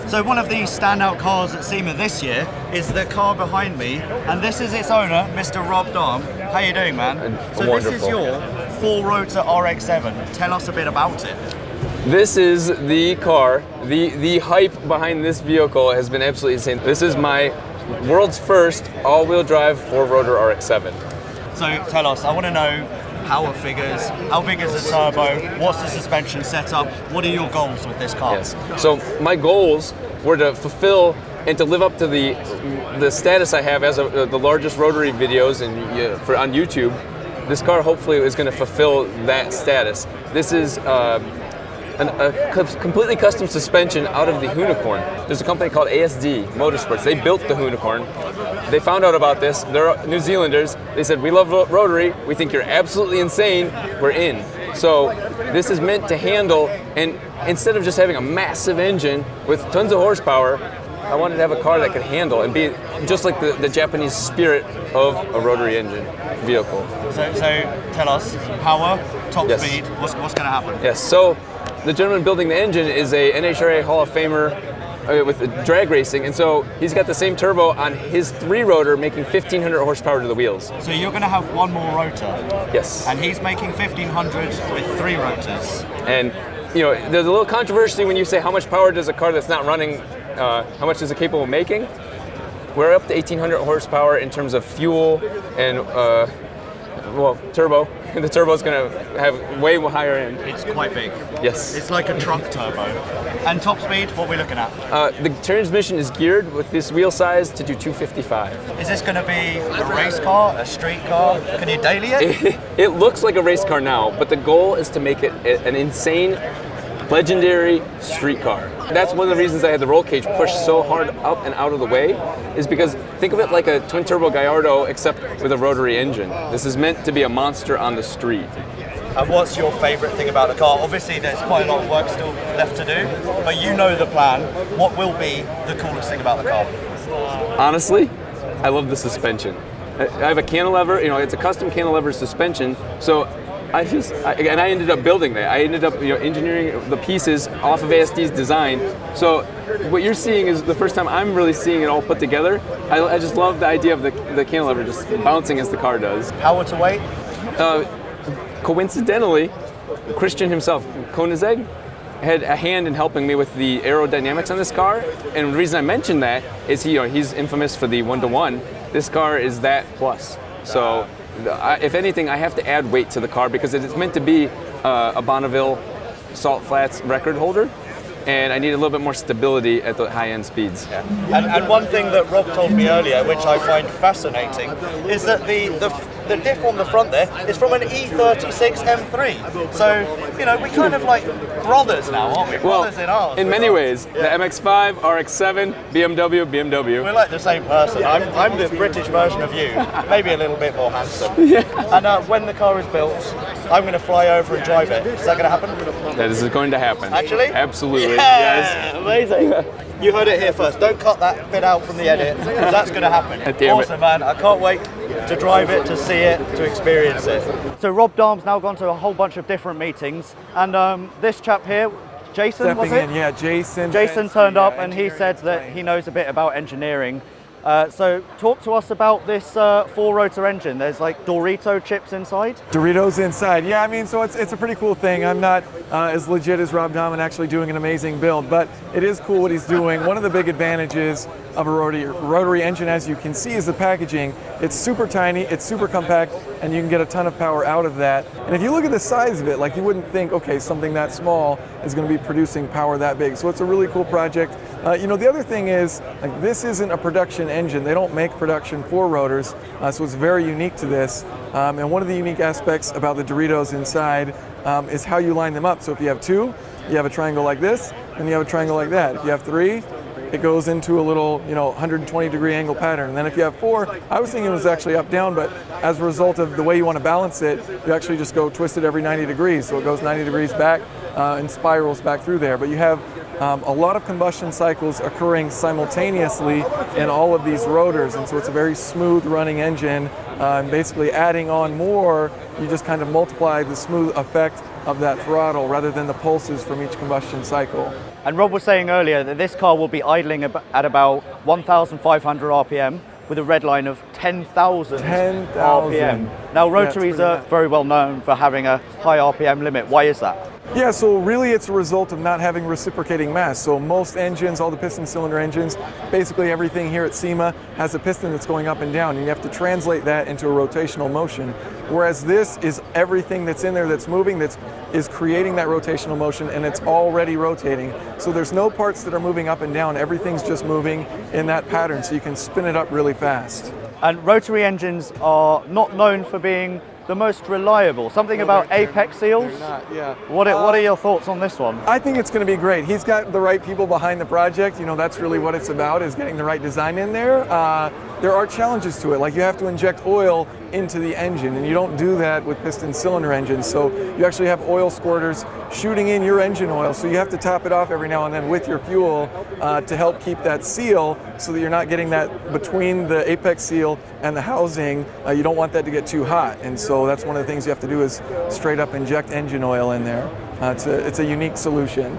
So one of the standout cars at SEMA this year is the car behind me, and this is its owner, Mr. Rob Dahm. How you doing, man? So wonderful. This is your 4-rotor RX-7. Tell us a bit about it. This is the car. The hype behind this vehicle has been absolutely insane. This is my world's first all-wheel drive 4-rotor RX-7. So tell us, I want to know power figures, how big is the turbo, what's the suspension setup, what are your goals with this car? Yes. So my goals were to fulfill and to live up to the status I have as the largest rotary videos on YouTube. This car hopefully is going to fulfill that status. This is a completely custom suspension out of the Unicorn. There's a company called AWD Motorsports. They built the Unicorn. They found out about this. They're New Zealanders. They said, we love rotary. We think you're absolutely insane. We're in. So this is meant to handle, and instead of just having a massive engine with tons of horsepower, I wanted to have a car that could handle and be just like the Japanese spirit of a rotary engine vehicle. So tell us, power, top speed, what's going to happen? Yes, so the gentleman building the engine is a NHRA Hall of Famer with drag racing, and so he's got the same turbo on his 3-rotor, making 1,500 horsepower to the wheels. So you're going to have one more rotor? Yes. And he's making 1,500 with 3 rotors? And you know, there's a little controversy when you say how much power does a car that's not running, how much is it capable of making? We're up to 1,800 horsepower in terms of fuel and, turbo. The turbo's going to have way higher end. It's quite big. Yes. It's like a truck turbo. And top speed, what are we looking at? The transmission is geared with this wheel size to do 255. Is this going to be a race car, a street car? Can you daily it? It looks like a race car now, but the goal is to make it an insane, legendary street car. That's one of the reasons I had the roll cage pushed so hard up and out of the way, is because think of it like a twin turbo Gallardo except with a rotary engine. This is meant to be a monster on the street. And what's your favorite thing about the car? Obviously there's quite a lot of work still left to do, but you know the plan. What will be the coolest thing about the car? Honestly, I love the suspension. I have a cantilever, it's a custom cantilever suspension, so I ended up building that. I ended up engineering the pieces off of ASD's design. So what you're seeing is the first time I'm really seeing it all put together. I just love the idea of the cantilever just bouncing as the car does. Power to weight? Coincidentally, Christian himself, Koenigsegg, had a hand in helping me with the aerodynamics on this car. And the reason I mentioned that is he's infamous for the 1-to-1. This car is that plus. So if anything, I have to add weight to the car because it's meant to be a Bonneville Salt Flats record holder, and I need a little bit more stability at the high-end speeds. Yeah. And one thing that Rob told me earlier, which I find fascinating, is that the diff on the front there is from an E36 M3. So, we kind of like brothers now, aren't we? Brothers in ours. In many ways. Yeah. The MX-5, RX-7, BMW. We're like the same person. I'm the British version of you, maybe a little bit more handsome. Yeah. And when the car is built, I'm going to fly over and drive it. Is that going to happen? That is going to happen. Actually? Absolutely. Yes. Amazing. You heard it here first. Don't cut that bit out from the edit, because that's going to happen. Awesome, man. I can't wait to drive it, to see it, to experience it. So Rob Dahm's now gone to a whole bunch of different meetings, and this chap here, Jason, Stepping was it? in, yeah, Jason. Jason turned up and he said that he knows a bit about engineering. So talk to us about this 4-rotor engine. There's like Dorito chips inside? Doritos inside. Yeah, I mean, so it's a pretty cool thing. I'm not as legit as Rob Dahm and actually doing an amazing build, but it is cool what he's doing. One of the big advantages of a rotary engine, as you can see, is the packaging. It's super tiny, it's super compact, and you can get a ton of power out of that. And if you look at the size of it, like you wouldn't think, okay, something that small is going to be producing power that big. So it's a really cool project. The other thing is, like, this isn't a production engine. They don't make production 4-rotors, so it's very unique to this. And one of the unique aspects about the Doritos inside is how you line them up. So if you have 2, you have a triangle like this, and you have a triangle like that. If you have 3, it goes into a little, 120-degree angle pattern. And then if you have 4, I was thinking it was actually up-down, but as a result of the way you want to balance it, you actually just go twist it every 90 degrees. So it goes 90 degrees back and spirals back through there. But you have a lot of combustion cycles occurring simultaneously in all of these rotors, and so it's a very smooth running engine. And basically adding on more, you just kind of multiply the smooth effect of that throttle rather than the pulses from each combustion cycle. And Rob was saying earlier that this car will be idling at about 1,500 RPM with a red line of 10,000 RPM. Now, rotaries are very well known for having a high RPM limit. Why is that? Yeah, so really it's a result of not having reciprocating mass. So most engines, all the piston cylinder engines, basically everything here at SEMA has a piston that's going up and down, and you have to translate that into a rotational motion. Whereas this is everything that's in there that's moving, that is creating that rotational motion, and it's already rotating. So there's no parts that are moving up and down, everything's just moving in that pattern, so you can spin it up really fast. And rotary engines are not known for being the most reliable. Something about apex seals? What are your thoughts on this one? I think it's going to be great. He's got the right people behind the project. You know, that's really what it's about, is getting the right design in there. There are challenges to it, like you have to inject oil into the engine, and you don't do that with piston cylinder engines. So you actually have oil squirters shooting in your engine oil, so you have to top it off every now and then with your fuel to help keep that seal, so that you're not getting that between the apex seal and the housing. You don't want that to get too hot, and so that's one of the things you have to do, is straight up inject engine oil in there. It's a unique solution.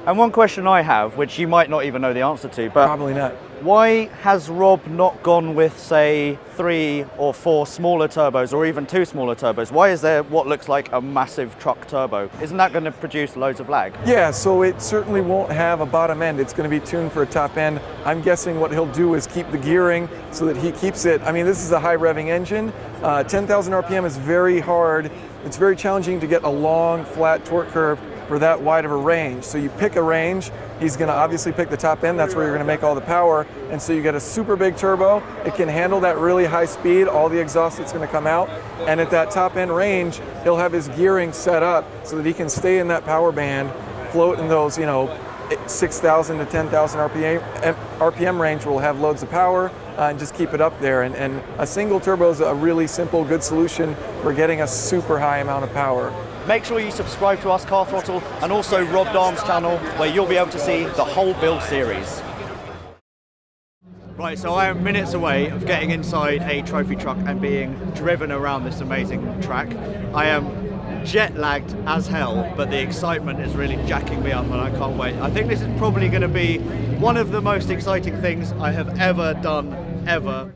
And one question I have, which you might not even know the answer to, but Probably not. why has Rob not gone with, say, 3 or 4 smaller turbos, or even 2 smaller turbos? Why is there what looks like a massive truck turbo? Isn't that going to produce loads of lag? Yeah, so it certainly won't have a bottom end. It's going to be tuned for a top end. I'm guessing what he'll do is keep the gearing so that he keeps it. I mean, this is a high revving engine. 10,000 RPM is very hard. It's very challenging to get a long, flat torque curve for that wide of a range. So you pick a range, he's going to obviously pick the top end, that's where you're going to make all the power, and so you get a super big turbo. It can handle that really high speed, all the exhaust that's going to come out, and at that top end range, he'll have his gearing set up so that he can stay in that power band, float in those, 6,000 to 10,000 RPM range, will have loads of power, and just keep it up there. And a single turbo is a really simple, good solution for getting a super high amount of power. Make sure you subscribe to us, Car Throttle, and also Rob Darm's channel, where you'll be able to see the whole build series. Right, so I am minutes away of getting inside a trophy truck and being driven around this amazing track. I am jet lagged as hell, but the excitement is really jacking me up and I can't wait. I think this is probably going to be one of the most exciting things I have ever done, ever.